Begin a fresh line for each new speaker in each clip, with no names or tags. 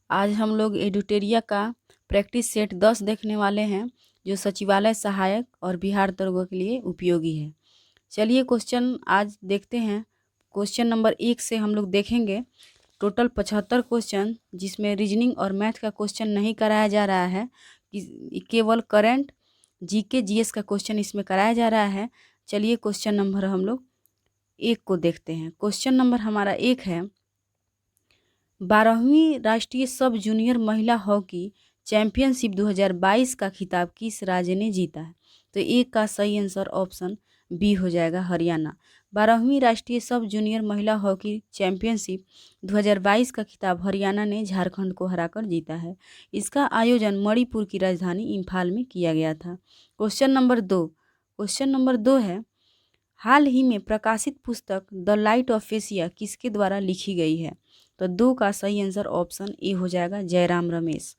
आज हम लोग एडुटेरिया का प्रैक्टिस सेट 10 देखने वाले हैं, जो सचिवालय सहायक और बिहार दरोगा के लिए उपयोगी है। चलिए क्वेश्चन आज देखते हैं। क्वेश्चन नंबर 1 से हम लोग देखेंगे। टोटल 75 क्वेश्चन, जिसमें रीजनिंग और मैथ का क्वेश्चन नहीं कराया जा रहा है, केवल करंट जीके जीएस का क्वेश्चन इसमें कराया जा रहा है। चलिए क्वेश्चन नंबर हम लोग 1 को देखते हैं। क्वेश्चन नंबर हमारा 1 है, 12वीं राष्ट्रीय सब जूनियर महिला हॉकी चैंपियनशिप 2022 का खिताब किस राज्य ने जीता है? तो एक का सही आंसर ऑप्शन बी हो जाएगा, हरियाणा। 12वीं राष्ट्रीय सब जूनियर महिला हॉकी चैंपियनशिप 2022 का खिताब हरियाणा ने झारखंड को हराकर जीता है। इसका आयोजन मणिपुर की राजधानी इम्फाल में किया गया था। क्वेश्चन नंबर दो है, हाल ही में प्रकाशित पुस्तक द लाइट ऑफ एशिया किसके द्वारा लिखी गई है? तो 2 का सही आंसर ऑप्शन ए हो जाएगा, जयराम रमेश।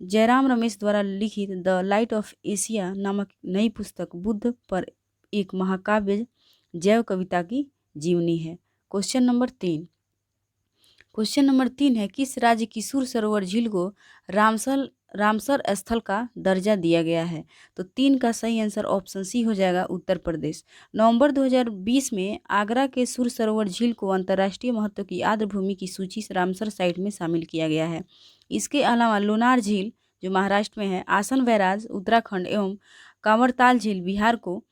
जयराम रमेश द्वारा लिखित द लाइट ऑफ एशिया नामक नई पुस्तक बुद्ध पर एक महाकाव्य जैव कविता की जीवनी है। क्वेश्चन नंबर तीन है, किस राज्य की सुर सरोवर झील को रामसर स्थल का दर्जा दिया गया है? तो 3 का सही आंसर ऑप्शन सी हो जाएगा, उत्तर प्रदेश। नवंबर 2020 में आगरा के सुर सरोवर झील को अंतर्राष्ट्रीय महत्व की आर्द्र भूमि की सूची से रामसर साइट में शामिल किया गया है। इसके अलावा लोनार झील जो महाराष्ट्र में है, आसन बैराज उत्तराखंड एवं कांवरताल झील बिहार को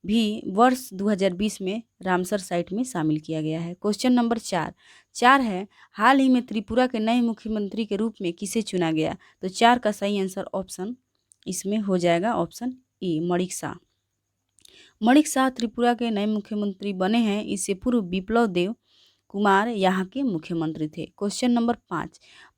भी वर्ष 2020 में रामसर साइट में शामिल किया गया है। क्वेश्चन नंबर 4 है, हाल ही में त्रिपुरा के नए मुख्यमंत्री के रूप में किसे चुना गया? तो 4 का सही आंसर ऑप्शन इसमें हो जाएगा, ऑप्शन ए, मणिक शाह त्रिपुरा के नए मुख्यमंत्री बने हैं। इससे पूर्व बिप्लब देव कुमार यहाँ के मुख्यमंत्री थे। क्वेश्चन नंबर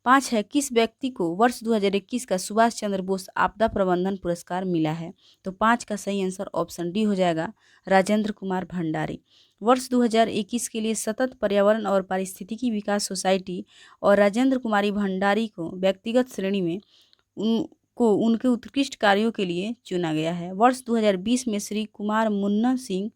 5 है, किस व्यक्ति को वर्ष 2021 का सुभाष चंद्र बोस आपदा प्रबंधन पुरस्कार मिला है? तो 5 का सही आंसर ऑप्शन डी हो जाएगा, राजेंद्र कुमार भंडारी। वर्ष 2021 के लिए सतत पर्यावरण और पारिस्थितिकी विकास सोसाइटी और राजेंद्र कुमारी भंडारी को व्यक्तिगत श्रेणी में उनके उत्कृष्ट कार्यों के लिए चुना गया है। वर्ष 2020 में श्री कुमार मुन्ना सिंह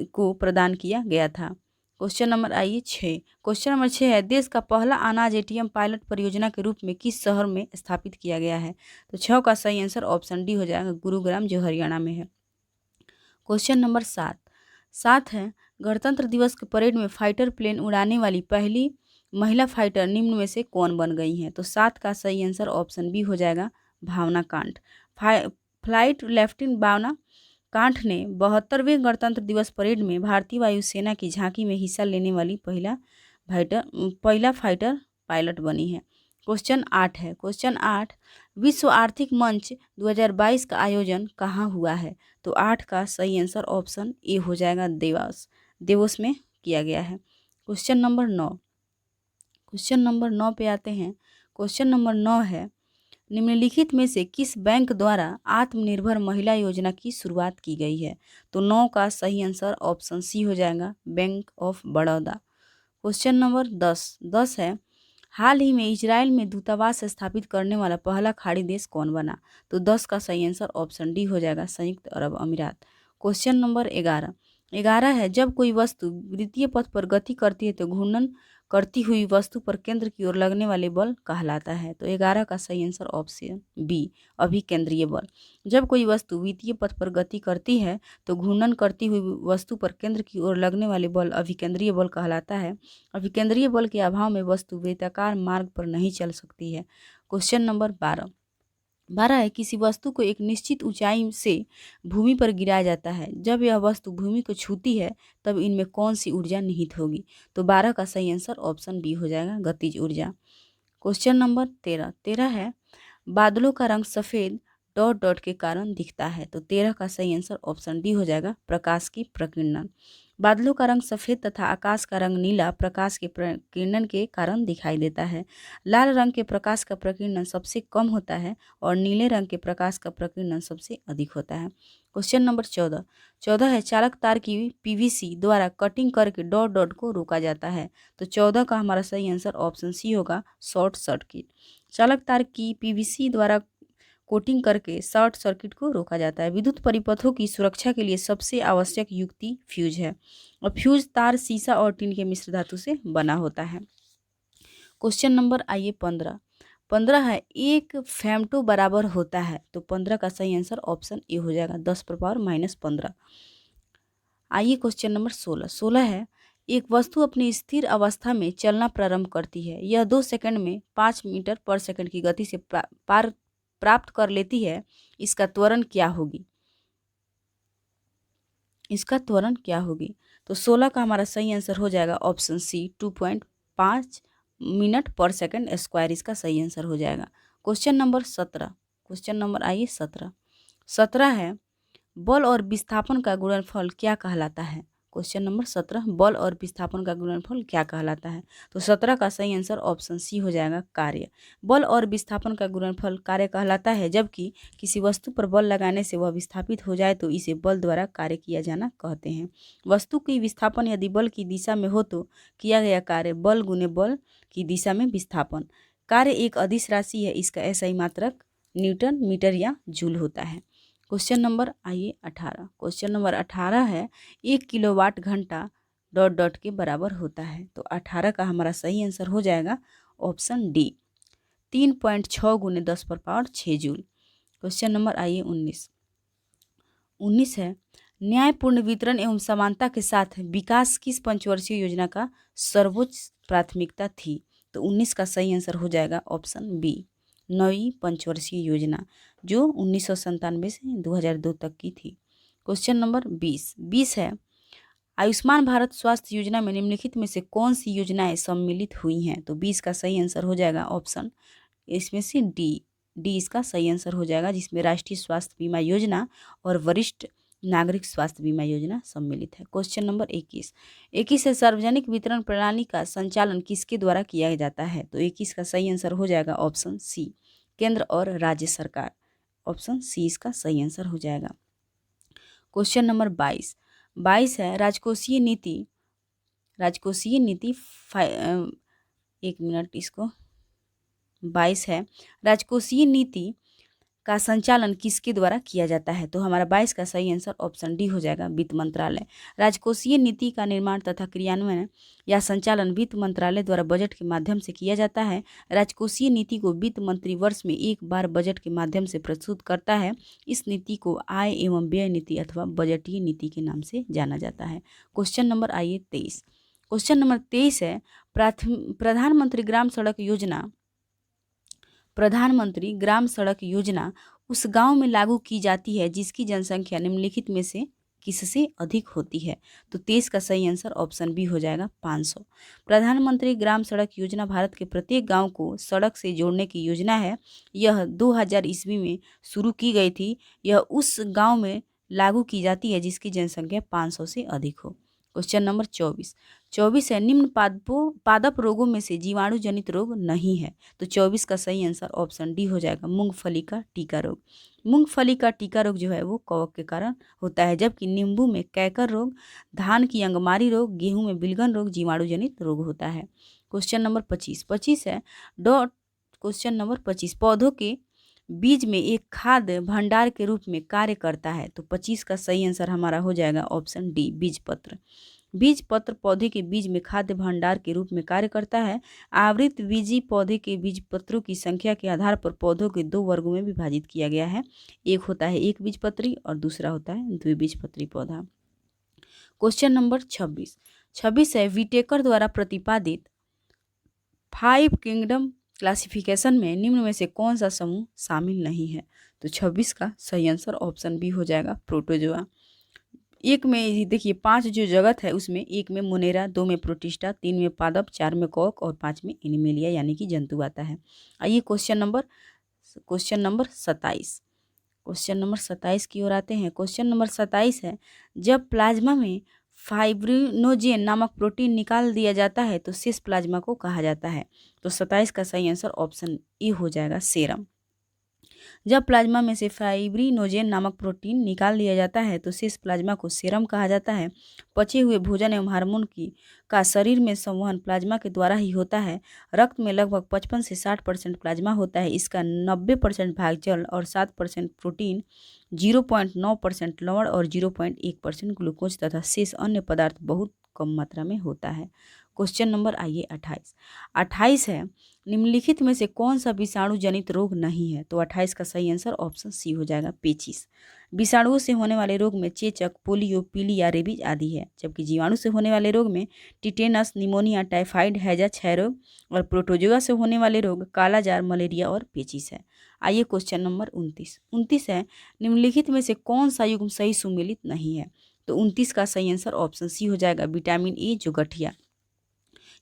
को प्रदान किया गया था। क्वेश्चन नंबर 6 है, देश का पहला अनाज एटीएम पायलट परियोजना के रूप में किस शहर में स्थापित किया गया है? तो 6 का सही आंसर ऑप्शन डी हो जाएगा, गुरुग्राम जो हरियाणा में है। क्वेश्चन नंबर 7 है, गणतंत्र दिवस के परेड में फाइटर प्लेन उड़ाने वाली पहली महिला फाइटर निम्न में से कौन बन गई हैं? तो 7 का सही आंसर ऑप्शन बी हो जाएगा, भावना कांठ। फ्लाइट लेफ्टिनेंट भावना कांठ ने 72वें गणतंत्र दिवस परेड में भारतीय वायुसेना की झांकी में हिस्सा लेने वाली पहला फाइटर पायलट बनी है। क्वेश्चन 8, विश्व आर्थिक मंच 2022 का आयोजन कहाँ हुआ है? तो 8 का सही आंसर ऑप्शन ए हो जाएगा, देवोस में किया गया है। क्वेश्चन नंबर 9 पे आते हैं। क्वेश्चन नंबर 9 है, निम्नलिखित में से किस बैंक द्वारा आत्मनिर्भर महिला योजना की शुरुआत की गई है? तो 9 का सही आंसर ऑप्शन सी हो जाएगा, bank of Baroda. Question number 10 है, हाल ही में इजराइल में दूतावास स्थापित करने वाला पहला खाड़ी देश कौन बना? तो 10 का सही आंसर ऑप्शन डी हो जाएगा, संयुक्त अरब अमीरात। क्वेश्चन नंबर 11 है, जब कोई वस्तु वृत्तीय पथ पर गति करती है तो घूर्णन करती हुई वस्तु पर केंद्र की ओर लगने वाले बल कहलाता है। तो 11 का सही आंसर ऑप्शन बी, अभिकेंद्रीय बल। जब कोई वस्तु वित्तीय पथ पर गति करती है तो घूर्णन करती हुई वस्तु पर केंद्र की ओर लगने वाले बल अभिकेंद्रीय बल कहलाता है। अभिकेंद्रीय बल के अभाव में वस्तु वृत्ताकार मार्ग पर नहीं चल सकती है। क्वेश्चन नंबर 12 है, किसी वस्तु को एक निश्चित ऊंचाई से भूमि पर गिराया जाता है। जब यह वस्तु भूमि को छूती है तब इनमें कौन सी ऊर्जा निहित होगी? तो 12 का सही आंसर ऑप्शन बी हो जाएगा, गतिज ऊर्जा। क्वेश्चन नंबर 13 है, बादलों का रंग सफ़ेद डॉट डॉट के कारण दिखता है। तो 13 का सही आंसर ऑप्शन डी हो जाएगा, प्रकाश की प्रकीर्णन। बादलों का रंग सफ़ेद तथा आकाश का रंग नीला प्रकाश के प्रकीर्णन के कारण दिखाई देता है। लाल रंग के प्रकाश का प्रकीर्णन सबसे कम होता है और नीले रंग के प्रकाश का प्रकीर्णन सबसे अधिक होता है। क्वेश्चन नंबर 14 है, चालक तार की पीवीसी द्वारा कटिंग करके डॉट डॉट को रोका जाता है। तो 14 का हमारा सही आंसर ऑप्शन सी होगा, शॉर्ट सर्किट। चालक तार की पीवीसी द्वारा कोटिंग करके शॉर्ट सर्किट को रोका जाता है। विद्युत परिपथों की सुरक्षा के लिए सबसे आवश्यक युक्ति फ्यूज है और फ्यूज तार शीशा और टिन के मिश्र धातु से बना होता है। क्वेश्चन नंबर 15 15 है, एक फेमटो बराबर होता है, तो 15 का सही आंसर ऑप्शन ए हो जाएगा, 10 पर पावर -15। आइए क्वेश्चन नंबर 16 है, एक वस्तु अपनी स्थिर अवस्था में चलना प्रारंभ करती है, यह 2 सेकंड में 5 मीटर पर सेकंड की गति से प्राप्त कर लेती है, इसका त्वरण क्या होगी? इसका त्वरण क्या होगी? तो 16 का हमारा सही आंसर हो जाएगा ऑप्शन सी, 2.5 मिनट पर सेकंड स्क्वायर इसका सही आंसर हो जाएगा। क्वेश्चन नंबर 17, क्वेश्चन नंबर आइए 17 है, बल और विस्थापन का गुणनफल क्या कहलाता है? क्वेश्चन नंबर 17, बल और विस्थापन का गुणनफल क्या कहलाता है? तो 17 का सही आंसर ऑप्शन सी हो जाएगा, कार्य। बल और विस्थापन का गुणनफल कार्य कहलाता है, जबकि किसी वस्तु पर बल लगाने से वह विस्थापित हो जाए तो इसे बल द्वारा कार्य किया जाना कहते हैं। वस्तु की विस्थापन यदि बल की दिशा में हो तो किया गया कार्य बल गुने बल की दिशा में विस्थापन। कार्य एक अदिश राशि है, इसका एसआई मात्रक न्यूटन मीटर या जूल होता है। क्वेश्चन नंबर आइए 18, क्वेश्चन नंबर 18 है, 1 किलोवाट घंटा डॉट डॉट के बराबर होता है, तो 18 का हमारा सही आंसर हो जाएगा ऑप्शन डी, 3.6 गुने 10 पर पावर 6 जूल। क्वेश्चन नंबर आइए 19 है, न्यायपूर्ण वितरण एवं समानता के साथ विकास किस पंचवर्षीय योजना का सर्वोच्च प्राथमिकता थी? तो 19 का सही आंसर हो जाएगा ऑप्शन बी, 9वीं पंचवर्षीय योजना, जो 1997 से 2002 तक की थी। क्वेश्चन नंबर 20 है, आयुष्मान भारत स्वास्थ्य योजना में निम्नलिखित में से कौन सी योजनाएं सम्मिलित हुई हैं? तो 20 का सही आंसर हो जाएगा ऑप्शन इसमें से डी इसका सही आंसर हो जाएगा, जिसमें राष्ट्रीय स्वास्थ्य बीमा योजना और वरिष्ठ नागरिक स्वास्थ्य बीमा योजना सम्मिलित है। क्वेश्चन नंबर 21 है, सार्वजनिक वितरण प्रणाली का संचालन किसके द्वारा किया जाता है? तो 21 का सही आंसर हो जाएगा ऑप्शन सी, केंद्र और राज्य सरकार, ऑप्शन सी इसका सही आंसर हो जाएगा। क्वेश्चन नंबर 22 है, राजकोषीय नीति एक मिनट, इसको 22 है, राजकोषीय नीति का संचालन किसके द्वारा किया जाता है? तो हमारा 22 का सही आंसर ऑप्शन डी हो जाएगा, वित्त मंत्रालय। राजकोषीय नीति का निर्माण तथा क्रियान्वयन या संचालन वित्त मंत्रालय द्वारा बजट के माध्यम से किया जाता है। राजकोषीय नीति को वित्त मंत्री वर्ष में एक बार बजट के माध्यम से प्रस्तुत करता है। इस नीति को आय एवं व्यय नीति अथवा बजटीय नीति के नाम से जाना जाता है। क्वेश्चन नंबर आइए 23, क्वेश्चन नंबर 23 है, प्रधानमंत्री ग्राम सड़क योजना उस गांव में लागू की जाती है जिसकी जनसंख्या निम्नलिखित में से किससे अधिक होती है? तो 23 का सही आंसर ऑप्शन बी हो जाएगा, 500। प्रधानमंत्री ग्राम सड़क योजना भारत के प्रत्येक गांव को सड़क से जोड़ने की योजना है। यह 2000 ईस्वी में शुरू की गई थी। यह उस गांव में लागू की जाती है जिसकी जनसंख्या 500 से अधिक हो। क्वेश्चन नंबर 24 है, निम्न पादप रोगों में से जीवाणु जनित रोग नहीं है। तो 24 का सही आंसर ऑप्शन डी हो जाएगा, मूंगफली का टीका रोग। मूंगफली का टीका रोग जो है वो कवक के कारण होता है, जबकि नींबू में कैकर रोग, धान की अंगमारी रोग, गेहूं में बिलगन रोग जीवाणु जनित रोग होता है। क्वेश्चन नंबर 25 है, क्वेश्चन नंबर 25, पौधों के बीज में एक खाद्य भंडार के रूप में कार्य करता है। तो 25 का सही आंसर हमारा हो जाएगा ऑप्शन डी, बीजपत्र। बीजपत्र पौधे के बीज में खाद्य भंडार के रूप में कार्य करता है। आवृतबीजी पौधे के बीजपत्रों की संख्या के आधार पर पौधों के 2 वर्गों में विभाजित किया गया है। एक होता है एक बीजपत्री और दूसरा होता है द्विबीजपत्री पौधा। क्वेश्चन नंबर 26 है, विटेकर द्वारा प्रतिपादित 5 किंगडम क्लासिफिकेशन में निम्न में से कौन सा समूह शामिल नहीं है? तो 26 का सही आंसर ऑप्शन बी हो जाएगा, प्रोटोजोआ। एक में देखिए 5 जो जगत है उसमें एक में मोनेरा, 2 में प्रोटिस्टा, 3 में पादप, 4 में कॉक और 5 में एनिमेलिया यानी कि जंतु आता है। आइए क्वेश्चन नंबर 27 की ओर आते हैं। क्वेश्चन नंबर 27 है, जब प्लाज्मा में फाइब्रिनोजेन नामक प्रोटीन निकाल दिया जाता है तो शेष प्लाज्मा को कहा जाता है। तो 27 का सही आंसर ऑप्शन ए हो जाएगा, सेरम। जब प्लाज्मा में से फाइब्रिनोजेन नामक प्रोटीन निकाल लिया जाता है तो शेष प्लाज्मा को सेरम कहा जाता है। पचे हुए भोजन एवं हार्मोन का शरीर में संवहन प्लाज्मा के द्वारा ही होता है। रक्त में लगभग 55 से 60% प्लाज्मा होता है। इसका 90% भाग जल और 7% प्रोटीन, 0.9% लवण और 0.1% ग्लूकोज तथा शेष अन्य पदार्थ बहुत कम मात्रा में होता है। क्वेश्चन नंबर आइए 28। 28 है, निम्नलिखित में से कौन सा विषाणु जनित रोग नहीं है? तो 28 का सही आंसर ऑप्शन सी हो जाएगा, पेचिस। विषाणुओं से होने वाले रोग में चेचक, पोलियो, पीलिया, रेबीज आदि है, जबकि जीवाणु से होने वाले रोग में टिटेनस, निमोनिया, टाइफाइड, हैजा, क्षय रोग और प्रोटोजोआ से होने वाले रोग कालाजार, मलेरिया और पेचिस है। आइए क्वेश्चन नंबर 29। 29 है, निम्नलिखित में से कौन सा युग्म सही सुमेलित नहीं है? तो 29 का सही आंसर ऑप्शन सी हो जाएगा, विटामिन ए जो गठिया,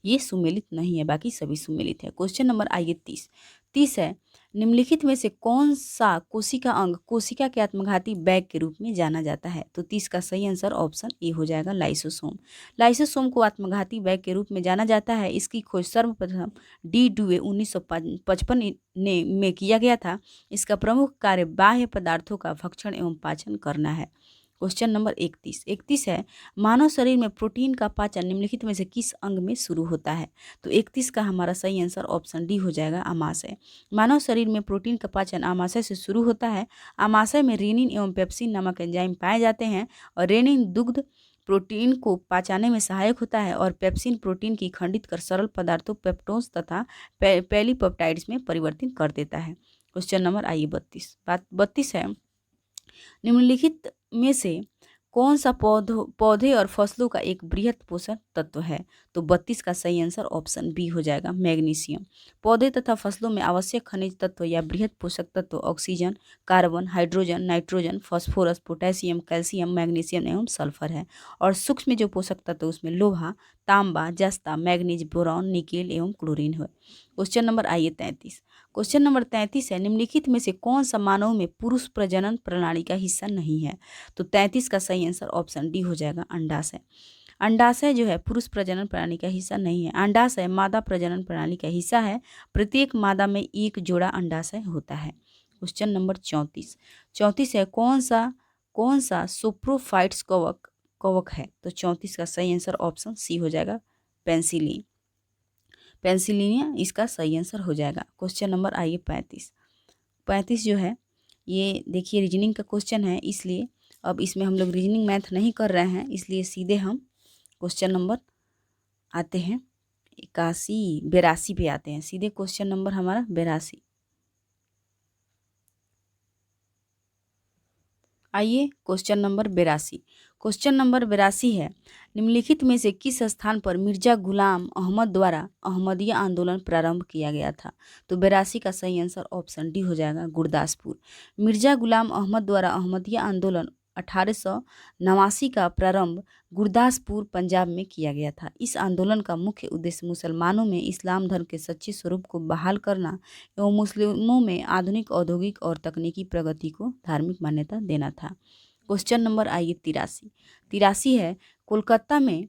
ये सुमेलित नहीं है, बाकी सभी सुमेलित है। क्वेश्चन नंबर आइए 30। 30 है, निम्नलिखित में से कौन सा कोशिका अंग कोशिका के आत्मघाती बैग के रूप में जाना जाता है? तो 30 का सही आंसर ऑप्शन ए हो जाएगा, लाइसोसोम। लाइसोसोम को आत्मघाती बैग के रूप में जाना जाता है। इसकी खोज सर्वप्रथम डी डुवे 1955 में किया गया था। इसका प्रमुख कार्य बाह्य पदार्थों का भक्षण एवं पाचन करना है। Question number 31। 31 है, मानव शरीर में प्रोटीन का पाचन निम्नलिखित में से किस अंग में शुरू होता है? तो 31 का हमारा सही आंसर ऑप्शन डी हो जाएगा, आमाशय। मानव शरीर में प्रोटीन का पाचन आमाशय से शुरू होता है। आमाशय में रेनिन एवं पेप्सिन नामक एंजाइम पाए जाते हैं और रेनिन दुग्ध प्रोटीन को पचाने में सहायक होता है और पेप्सिन प्रोटीन की खंडित कर सरल पदार्थों पेप्टोन्स तथा पेलीपेप्टाइड्स में परिवर्तित कर देता है। क्वेश्चन नंबर आइए 32। 32 है, निम्नलिखित में से कौन सा पौधे और फसलों का एक बृहत पोषक तत्व है? तो 32 का सही आंसर ऑप्शन बी हो जाएगा, मैग्नीशियम। पौधे तथा फसलों में आवश्यक खनिज तत्व या बृहत पोषक तत्व oxygen, carbon, hydrogen, nitrogen, phosphorus, potassium, calcium, magnesium एवं सल्फर है। और सूक्ष्म जो पोषक तत्व उसमें लोहा, तांबा, जस्ता, मैग्नीज, बोरॉन, निकेल एवं क्लोरीन है। क्वेश्चन नंबर आइए 33। क्वेश्चन नंबर 33 है, निम्नलिखित में से कौन सा मानव में पुरुष प्रजनन प्रणाली का हिस्सा नहीं है? तो 33 का सही आंसर ऑप्शन डी हो जाएगा, अंडाशय। अंडाशय जो है पुरुष प्रजनन प्रणाली का हिस्सा नहीं है। अंडाशय मादा प्रजनन प्रणाली का हिस्सा है। प्रत्येक मादा में एक जोड़ा अंडाशय होता है। Question number 34। 34 है, कौन सा सोप्रोफाइट्स कवक है? तो 34 का सही आंसर ऑप्शन सी हो जाएगा, पेंसिलिन। पेंसिलिनिया इसका सही आंसर हो जाएगा। क्वेश्चन नंबर आइए 35। 35 जो है ये देखिए रीजनिंग का क्वेश्चन है, इसलिए अब इसमें हम लोग रीजनिंग मैथ नहीं कर रहे हैं, इसलिए सीधे हम क्वेश्चन नंबर आते हैं 82 पे आते हैं। सीधे क्वेश्चन नंबर हमारा 82। आइए क्वेश्चन नंबर 82। क्वेश्चन नंबर 82 है, निम्नलिखित में से किस स्थान पर मिर्जा गुलाम अहमद द्वारा अहमदिया आंदोलन प्रारंभ किया गया था? तो 82 का सही आंसर ऑप्शन डी हो जाएगा, गुरदासपुर। मिर्जा गुलाम अहमद द्वारा अहमदिया आंदोलन 1889 का प्रारंभ गुरदासपुर पंजाब में किया गया था। इस आंदोलन का मुख्य उद्देश्य मुसलमानों में इस्लाम धर्म के सच्चे स्वरूप को बहाल करना एवं मुस्लिमों में आधुनिक औद्योगिक और तकनीकी प्रगति को धार्मिक मान्यता देना था। क्वेश्चन नंबर आइए 83। 83 है, कोलकाता में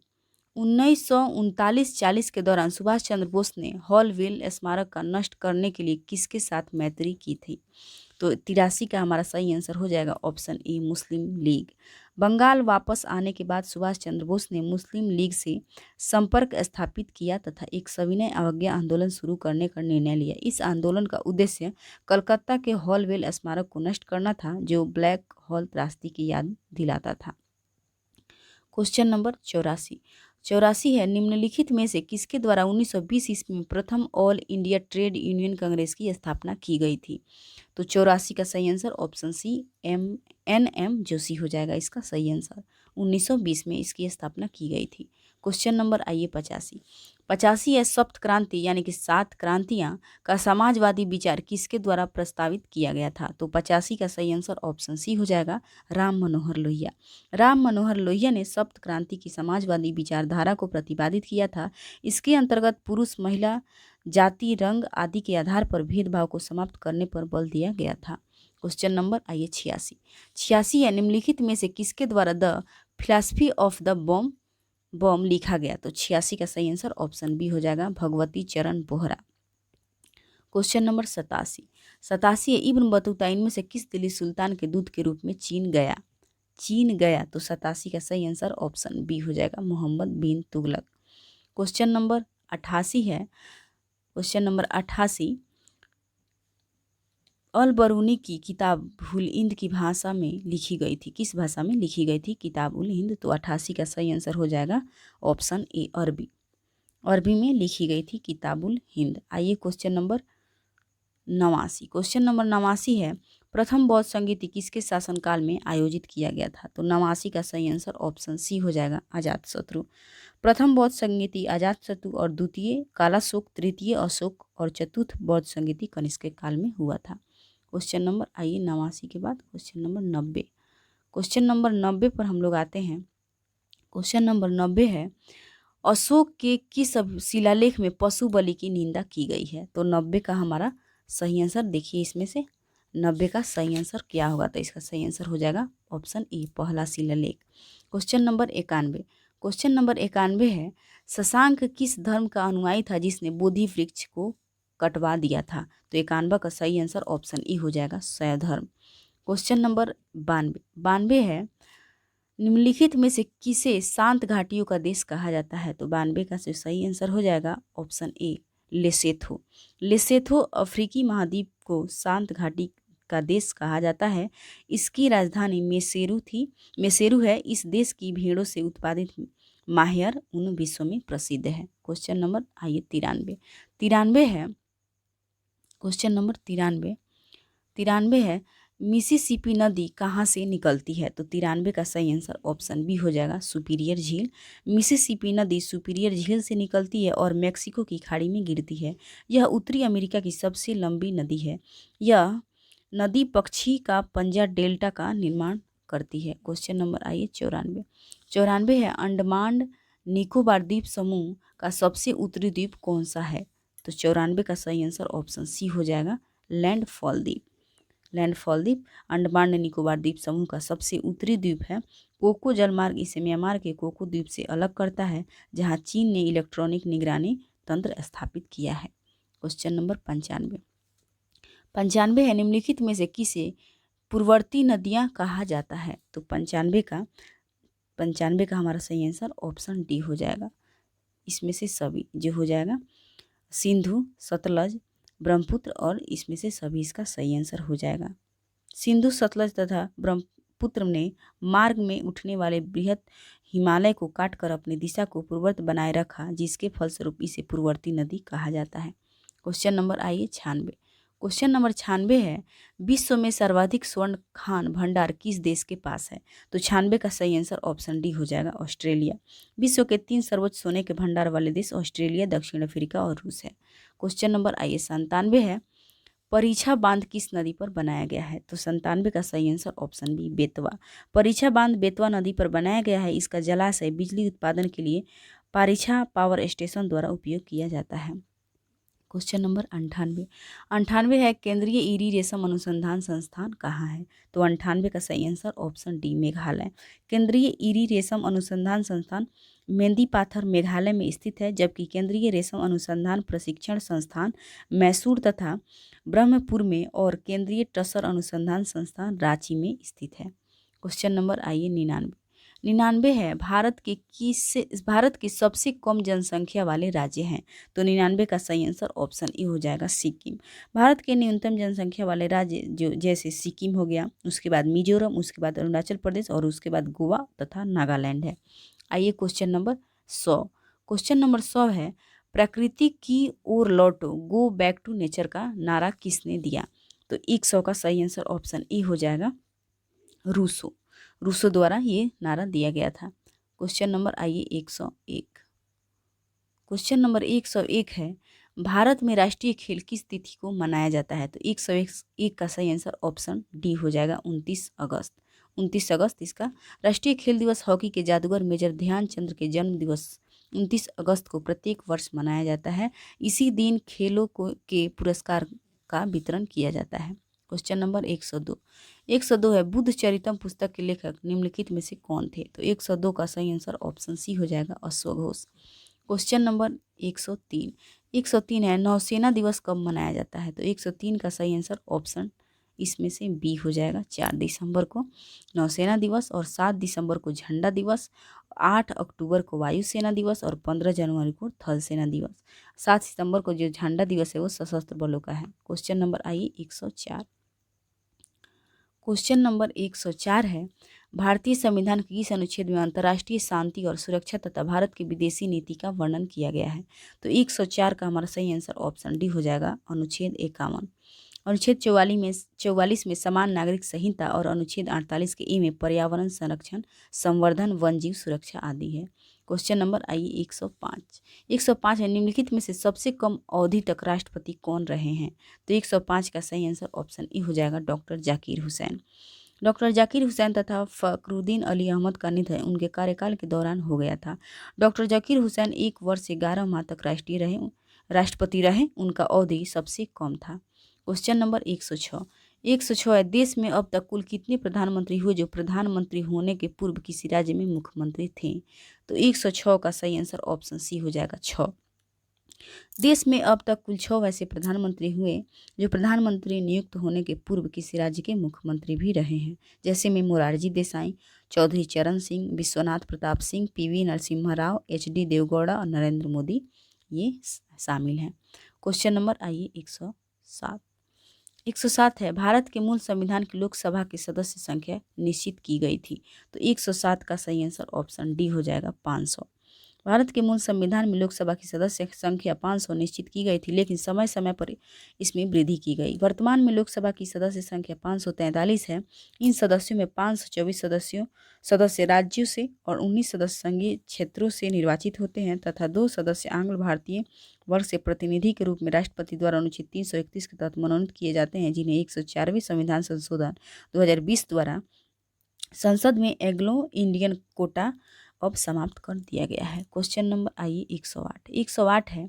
1939-40 के दौरान सुभाष चंद्र बोस ने हॉलवेल स्मारक का नष्ट करने के लिए किसके साथ मैत्री की थी? तो 83 का हमारा सही आंसर हो जाएगा ऑप्शन ए, मुस्लिम लीग। बंगाल वापस आने के बाद सुभाष चंद्र बोस ने मुस्लिम लीग से संपर्क स्थापित किया तथा एक सविनय अवज्ञा आंदोलन शुरू करने का निर्णय लिया। इस आंदोलन का उद्देश्य कलकत्ता के हॉलवेल स्मारक को नष्ट करना था, जो ब्लैक हॉल त्रासदी की याद दिलाता था। Question number 84। 84 है, निम्नलिखित में से किसके द्वारा 1920 ईस्वी में प्रथम ऑल इंडिया ट्रेड यूनियन कांग्रेस की स्थापना की गई थी? तो 84 का सही answer option C, NM Joshi हो जाएगा इसका सही आंसर। 1920 में इसकी स्थापना की गई थी। क्वेश्चन नंबर आइए 85। 85 है, सप्त क्रांति यानी कि 7 क्रांतियां का समाजवादी विचार किसके द्वारा प्रस्तावित किया गया था? तो 85 का सही आंसर ऑप्शन सी हो जाएगा, राम मनोहर लोहिया। राम मनोहर लोहिया ने सप्त क्रांति की समाजवादी विचारधारा को प्रतिपादित किया था। इसके अंतर्गत पुरुष, महिला, जाति, रंग आदि के आधार पर भेदभाव को समाप्त करने पर बल दिया गया था। क्वेश्चन नंबर आइए 86। 86 है, निम्नलिखित में से किसके द्वारा the philosophy of the bomb लिखा गया? तो 86 का सही आंसर ऑप्शन बी हो जाएगा, भगवती चरण बोहरा। Question number 87। 87 है, इब्न बतूता इनमें से किस दिल्ली सुल्तान के दूत के रूप में चीन गया? तो 87 का सही आंसर ऑप्शन बी हो जाएगा, मोहम्मद बिन तुगलक। क्वेश्चन नंबर 88 है, क्वेश्चन नंबर 88, अल बरूनी की किताब उल हिंद की भाषा में लिखी गई थी? किस भाषा में लिखी गई थी किताब उल हिंद? तो 88 का सही आंसर हो जाएगा ऑप्शन ए, अरबी। अरबी में लिखी गई थी किताबुल हिंद। आइए क्वेश्चन नंबर 89। क्वेश्चन नंबर 89 है, प्रथम बौद्ध संगीति किसके शासनकाल में आयोजित किया गया था? तो 89 का सही आंसर ऑप्शन सी हो जाएगा, अजातशत्रु। प्रथम बौद्ध संगीति अजातशत्रु और द्वितीय कालाशोक, तृतीय अशोक और चतुर्थ बौद्ध संगीति कनिष्क के काल में हुआ था। क्वेश्चन नंबर, आइए 89 के बाद क्वेश्चन नंबर 90। क्वेश्चन नंबर 90 पर हम लोग आते हैं। क्वेश्चन नंबर 90 है, अशोक के किस शिलालेख में पशु बलि की निंदा की गई है? तो 90 का हमारा सही आंसर देखिए, इसमें से 90 का सही आंसर क्या होगा? तो इसका सही आंसर हो जाएगा ऑप्शन ए, पहला शिलालेख। Question number 91। क्वेश्चन नंबर 91 है, शशांक किस धर्म का अनुयायी था जिसने बोधि वृक्ष को कटवा दिया था? तो 91 का सही आंसर ऑप्शन ई हो जाएगा, शैव धर्म। क्वेश्चन नंबर 92 है, निम्नलिखित में से किसे शांत घाटियों का देश कहा जाता है? तो 92 का सही आंसर हो जाएगा ऑप्शन ए, लेसेथो। लेसेथो अफ्रीकी महाद्वीप को शांत घाटी का देश कहा जाता है। इसकी राजधानी मेसेरू थी, मेसेरू है। इस देश की भेड़ों से उत्पादित माहियर ऊन विश्व में प्रसिद्ध है। क्वेश्चन नंबर, आइए 93 है। क्वेश्चन नंबर 93 है, मिसिसिपी नदी कहाँ से निकलती है? तो 93 का सही आंसर ऑप्शन बी हो जाएगा, सुपीरियर झील। मिसिसिपी नदी सुपीरियर झील से निकलती है और मेक्सिको की खाड़ी में गिरती है। यह उत्तरी अमेरिका की सबसे लंबी नदी है। यह नदी पक्षी का पंजा डेल्टा का निर्माण करती है। क्वेश्चन नंबर, आइए 94 है, अंडमान निकोबार द्वीप समूह का सबसे उत्तरी द्वीप कौन सा है? तो 94 का सही आंसर ऑप्शन सी हो जाएगा, लैंडफॉल द्वीप। लैंडफॉल द्वीप अंडमान निकोबार द्वीप समूह का सबसे उत्तरी द्वीप है। कोको जलमार्ग इसे म्यांमार के कोको द्वीप से अलग करता है, जहां चीन ने इलेक्ट्रॉनिक निगरानी तंत्र स्थापित किया है। क्वेश्चन नंबर 95 है, निम्नलिखित में से किसे पूर्ववर्ती नदियां कहा जाता है? तो 95 का हमारा सही आंसर ऑप्शन डी हो जाएगा। इसमें से सभी जो हो जाएगा, सिंधु, सतलज, ब्रह्मपुत्र और इसमें से सभी इसका सही आंसर हो जाएगा। सिंधु, सतलज तथा ब्रह्मपुत्र ने मार्ग में उठने वाले बृहद हिमालय को काटकर अपनी दिशा को पूर्ववत बनाए रखा, जिसके फलस्वरूप इसे पूर्ववर्ती नदी कहा जाता है। क्वेश्चन नंबर, आइए 96। क्वेश्चन नंबर 96 है, विश्व में सर्वाधिक स्वर्ण खान भंडार किस देश के पास है? तो 96 का सही आंसर ऑप्शन डी हो जाएगा, ऑस्ट्रेलिया। विश्व के 3 सर्वोच्च सोने के भंडार वाले देश ऑस्ट्रेलिया, दक्षिण अफ्रीका और रूस है। क्वेश्चन नंबर, आइए 97 है, परीक्षा बांध किस नदी पर बनाया गया है? तो 97 का सही आंसर ऑप्शन बी, बेतवा। परीक्षा बांध बेतवा नदी पर बनाया गया है। इसका जलाशय बिजली उत्पादन के लिए परीक्षा पावर स्टेशन द्वारा उपयोग किया जाता है। क्वेश्चन नंबर 98 है, केंद्रीय ईरी रेशम अनुसंधान संस्थान कहाँ है? तो 98 का सही आंसर ऑप्शन डी, मेघालय। केंद्रीय ईरी रेशम अनुसंधान संस्थान मेंदीपाथर, मेघालय में स्थित है, जबकि केंद्रीय रेशम अनुसंधान प्रशिक्षण संस्थान मैसूर तथा ब्रह्मपुर में और केंद्रीय टसर अनुसंधान संस्थान रांची में स्थित है। क्वेश्चन नंबर, आइए 99 है, भारत के सबसे कम जनसंख्या वाले राज्य हैं? तो 99 का सही आंसर ऑप्शन ए हो जाएगा, सिक्किम। भारत के न्यूनतम जनसंख्या वाले राज्य जो जैसे सिक्किम हो गया, उसके बाद मिजोरम, उसके बाद अरुणाचल प्रदेश और उसके बाद गोवा तथा नागालैंड है। आइए क्वेश्चन नंबर 100। क्वेश्चन नंबर 100 है, प्रकृति की ओर लौटो, गो बैक टू नेचर का नारा किसने दिया? तो 100 का सही आंसर ऑप्शन ए हो जाएगा, रूसो द्वारा ये नारा दिया गया था। क्वेश्चन नंबर, आइए 101। क्वेश्चन नंबर 101 है, भारत में राष्ट्रीय खेल किस तिथि को मनाया जाता है? तो 101 का सही आंसर ऑप्शन डी हो जाएगा, 29 अगस्त। 29 अगस्त इसका राष्ट्रीय खेल दिवस हॉकी के जादूगर मेजर ध्यानचंद के जन्म दिवस 29 अगस्त को प्रत्येक वर्ष मनाया जाता है। इसी दिन खेलों के पुरस्कार का वितरण किया जाता है। क्वेश्चन नंबर 102 है, बुद्ध चरितम पुस्तक के लेखक निम्नलिखित में से कौन थे? तो 102 का सही आंसर ऑप्शन सी हो जाएगा, अश्वघोष। क्वेश्चन नंबर 103 है, नौसेना दिवस कब मनाया जाता है? तो 103 का सही आंसर ऑप्शन इसमें से बी हो जाएगा, 4 दिसंबर को नौसेना दिवस और 7 दिसंबर को झंडा दिवस, 8 अक्टूबर को वायुसेना दिवस और 15 जनवरी को थल सेना दिवस। 7 सितंबर को जो झंडा दिवस है वो सशस्त्र बलों का है। क्वेश्चन नंबर, आइए 104। क्वेश्चन नंबर 104 है, भारतीय संविधान के किस अनुच्छेद में अंतर्राष्ट्रीय शांति और सुरक्षा तथा भारत की विदेशी नीति का वर्णन किया गया है? तो 104 का हमारा सही आंसर ऑप्शन डी हो जाएगा, अनुच्छेद 51। अनुच्छेद 44 में समान नागरिक संहिता और अनुच्छेद 48 के ए में पर्यावरण संरक्षण, संवर्धन, वन जीव सुरक्षा आदि है। क्वेश्चन नंबर आइए 105 है, निम्नलिखित में से सबसे कम अवधि तक राष्ट्रपति कौन रहे हैं? तो 105 का सही आंसर ऑप्शन ई हो जाएगा, डॉक्टर जाकिर हुसैन। डॉक्टर जाकिर हुसैन तथा फखरुद्दीन अली अहमद का निधन उनके कार्यकाल के दौरान हो गया था। डॉक्टर जाकिर हुसैन 1 वर्ष से 11 माह तक राष्ट्रपति रहे, उनका अवधि सबसे कम था। क्वेश्चन नंबर 106 है, देश में अब तक कुल कितने प्रधानमंत्री हुए जो प्रधानमंत्री होने के पूर्व किसी राज्य में मुख्यमंत्री थे? तो 106 का सही आंसर ऑप्शन सी हो जाएगा, 6। देश में अब तक कुल 6 वैसे प्रधानमंत्री हुए जो प्रधानमंत्री नियुक्त होने के पूर्व किसी राज्य के मुख्यमंत्री भी रहे हैं, जैसे में मोरारजी देसाई, चौधरी चरण सिंह, विश्वनाथ प्रताप सिंह, पीवी नरसिम्हा राव, एचडी देवगौड़ा और नरेंद्र मोदी ये शामिल हैं। क्वेश्चन नंबर आइए 107 है, भारत के मूल संविधान की लोकसभा की सदस्य संख्या निश्चित की गई थी। तो 107 का सही आंसर ऑप्शन डी हो जाएगा, 500। भारत के मूल संविधान में लोकसभा की सदस्य संख्या 500 निश्चित की गई थी, लेकिन समय समय पर इसमें वृद्धि की गई। वर्तमान में लोकसभा की सदस्य संख्या 543 है। इन सदस्यों में 524 सदस्य राज्यों से और 19 सदस्य संघीय क्षेत्रों से निर्वाचित होते हैं तथा 2 सदस्य आंग्ल भारतीय वर्ग से प्रतिनिधि के रूप में राष्ट्रपति द्वारा अनुच्छेद 331 के तहत मनोनीत किए जाते हैं, जिन्हें 104वें संविधान संशोधन 2020 द्वारा संसद में एंग्लो इंडियन कोटा अब समाप्त कर दिया गया है। क्वेश्चन नंबर आइए 108 है,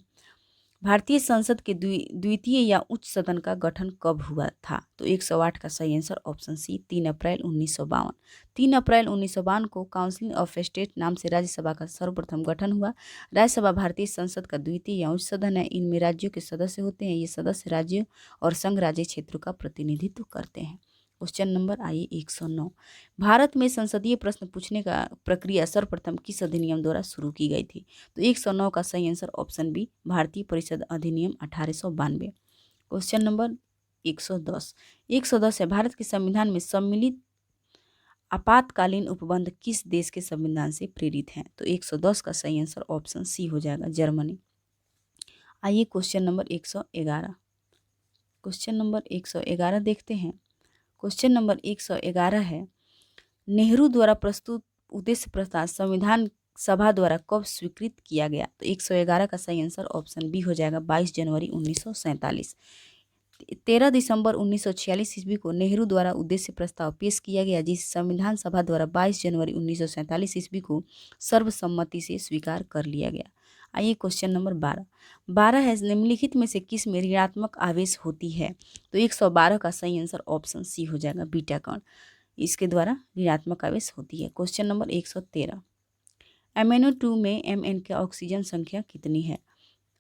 भारतीय संसद के द्वितीय या उच्च सदन का गठन कब हुआ था? तो 108 का सही आंसर ऑप्शन सी, 3 अप्रैल 1952। 3 अप्रैल 1952 को काउंसिल ऑफ स्टेट नाम से राज्यसभा का सर्वप्रथम गठन हुआ। राज्यसभा भारतीय संसद का द्वितीय या उच्च सदन है। इनमें राज्यों के सदस्य होते हैं। ये सदस्य राज्यों और संघ राज्य क्षेत्रों का प्रतिनिधित्व करते हैं। क्वेश्चन नंबर आइए 109, भारत में संसदीय प्रश्न पूछने का प्रक्रिया सर्वप्रथम किस अधिनियम द्वारा शुरू की गई थी? तो 109 का सही आंसर ऑप्शन बी, भारतीय परिषद अधिनियम 1892। क्वेश्चन नंबर 110 है, भारत के संविधान में सम्मिलित आपातकालीन उपबंध किस देश के संविधान से प्रेरित हैं? तो 110 का सही आंसर ऑप्शन सी हो जाएगा, जर्मनी। आइए क्वेश्चन नंबर 111 देखते हैं। क्वेश्चन नंबर 111 है, नेहरू द्वारा प्रस्तुत उद्देश्य प्रस्ताव संविधान सभा द्वारा कब स्वीकृत किया गया? तो 111 का सही आंसर ऑप्शन बी हो जाएगा, 22 जनवरी 1947। 13 दिसंबर 1946 ईस्वी को नेहरू द्वारा उद्देश्य प्रस्ताव पेश किया गया, जिसे संविधान सभा द्वारा 22 जनवरी 1947 ईस्वी को सर्वसम्मति से स्वीकार कर लिया गया। आइए क्वेश्चन नंबर 12 है, निम्नलिखित में से किस में ऋणात्मक आवेश होती है? तो 112 का सही आंसर ऑप्शन सी हो जाएगा, बीटा कण, इसके द्वारा ऋणात्मक आवेश होती है। क्वेश्चन नंबर 113, MnO2 में Mn की ऑक्सीजन संख्या कितनी है?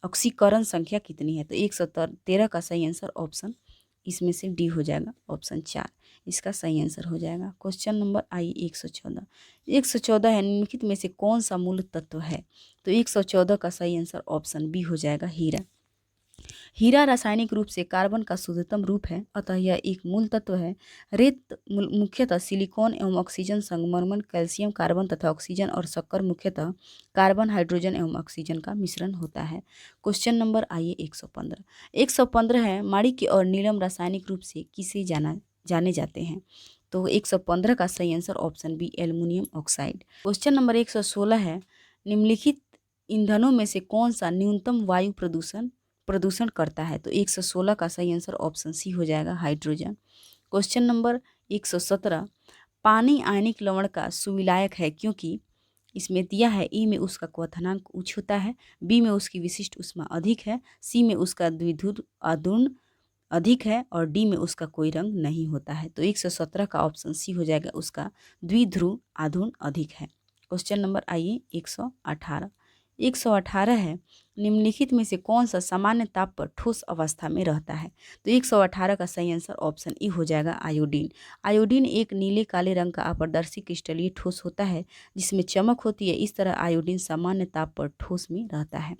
ऑक्सीकरण संख्या कितनी है? तो 113 का सही आंसर ऑप्शन इसमें से डी हो जाएगा, ऑप्शन 4 इसका सही आंसर हो जाएगा। क्वेश्चन नंबर आई 114 है, निम्नलिखित में से कौन सा मूल तत्व है? तो 114 का सही आंसर ऑप्शन बी हो जाएगा, हीरा। हीरा रासायनिक रूप से कार्बन का शुद्धतम रूप है, अतः यह एक मूल तत्व है। रेत मुख्यतः सिलिकॉन एवं ऑक्सीजन, संगमरमर, कैल्शियम, कार्बन तथा ऑक्सीजन और शक्कर मुख्यतः कार्बन, हाइड्रोजन एवं ऑक्सीजन का मिश्रण होता है। क्वेश्चन नंबर आइए 115 है, माणिक्य और नीलम रासायनिक रूप से किसे जाने जाते हैं? तो 115 का सही answer option B, aluminium oxide. Question number 116 है, निम्नलिखित ईंधनों में से कौन सा न्यूनतम वायु प्रदूषण करता है? तो 116 का सही आंसर ऑप्शन सी हो जाएगा, हाइड्रोजन। क्वेश्चन नंबर 117, पानी आयनिक लवण का सुविलायक है क्योंकि इसमें दिया है, ई में उसका क्वथनांक उच्च होता है, बी में उसकी विशिष्ट ऊष्मा अधिक है, सी में उसका द्विध्रुव आघूर्ण अधिक है और डी में उसका कोई रंग नहीं होता है। तो 117 का ऑप्शन सी हो जाएगा, उसका द्विध्रुव आघूर्ण अधिक है। क्वेश्चन नंबर आइए 118 है, निम्नलिखित में से कौन सा सामान्य ताप पर ठोस अवस्था में रहता है? तो 118 का सही आंसर ऑप्शन ई हो जाएगा, आयोडीन। आयोडीन एक नीले काले रंग का अपारदर्शी क्रिस्टलीय ठोस होता है जिसमें चमक होती है। इस तरह आयोडीन सामान्य ताप पर ठोस में रहता है।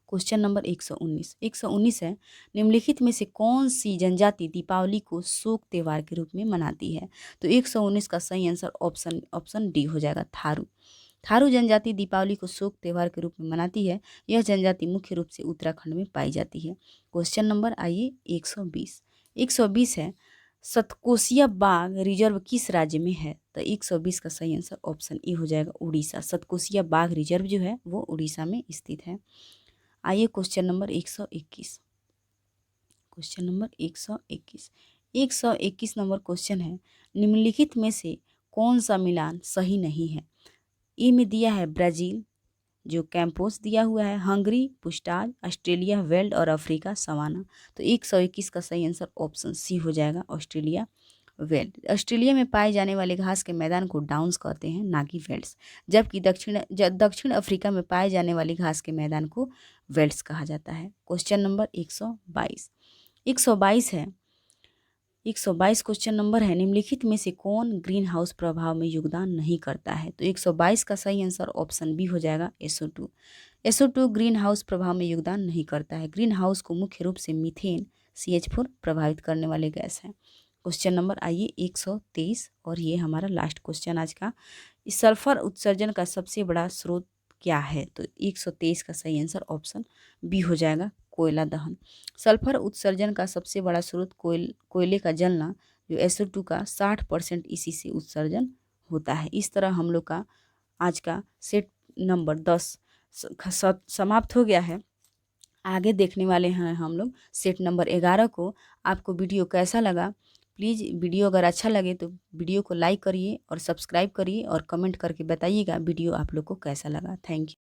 क्वेश्चन नंबर 119 है, निम्नलिखित में से कौन सी जनजाति दीपावली को शोक त्योहार के रूप में मनाती है? तो 119 का सही आंसर ऑप्शन डी हो जाएगा, थारू। थारू जनजाति दीपावली को शोक त्योहार के रूप में मनाती है। यह जनजाति मुख्य रूप से उत्तराखंड में पाई जाती है। क्वेश्चन नंबर आइए 120 है, सतकोसिया बाघ रिजर्व किस राज्य में है? तो 120 का सही आंसर ऑप्शन ए हो जाएगा, उड़ीसा। सतकोसिया बाघ रिजर्व जो है वो उड़ीसा में स्थित है। आइए क्वेश्चन नंबर 121 121 नंबर क्वेश्चन है, निम्नलिखित में से कौन सा मिलान सही नहीं है? ए में दिया है ब्राजील, जो कैंपोस दिया हुआ है, हंगरी पुस्टाज, ऑस्ट्रेलिया वेल्ड और अफ्रीका सवाना। तो 121 का सही आंसर ऑप्शन सी हो जाएगा, ऑस्ट्रेलिया वेल्ड। ऑस्ट्रेलिया में पाए जाने वाले घास के मैदान को डाउन्स कहते हैं, ना कि वेल्ड्स, जबकि दक्षिण अफ्रीका में पाए जाने वाली घास के मैदान को वेल्ड्स कहा जाता है। क्वेश्चन नंबर 122 है, 122 क्वेश्चन नंबर है, निम्नलिखित में से कौन ग्रीन हाउस प्रभाव में योगदान नहीं करता है? तो 122 का सही आंसर ऑप्शन बी हो जाएगा, SO2। SO2 ग्रीन हाउस प्रभाव में योगदान नहीं करता है। ग्रीन हाउस को मुख्य रूप से मीथेन, CH4 प्रभावित करने वाले गैस हैं। क्वेश्चन नंबर आइए 123, और ये हमारा लास्ट क्वेश्चन आज का। इस सल्फर उत्सर्जन का सबसे बड़ा स्रोत क्या है? तो 123 का सही आंसर ऑप्शन बी हो जाएगा, कोयला दहन। सल्फर उत्सर्जन का सबसे बड़ा स्रोत कोयले का जलना, जो SO2 का 60% इसी से उत्सर्जन होता है। इस तरह हम लोग का आज का सेट नंबर 10 समाप्त हो गया है। आगे देखने वाले हैं हम लोग सेट नंबर 11 को। आपको वीडियो कैसा लगा? प्लीज़ वीडियो अगर अच्छा लगे तो वीडियो को लाइक करिए और सब्सक्राइब करिए और कमेंट करके बताइएगा वीडियो आप लोग को कैसा लगा। Thank you.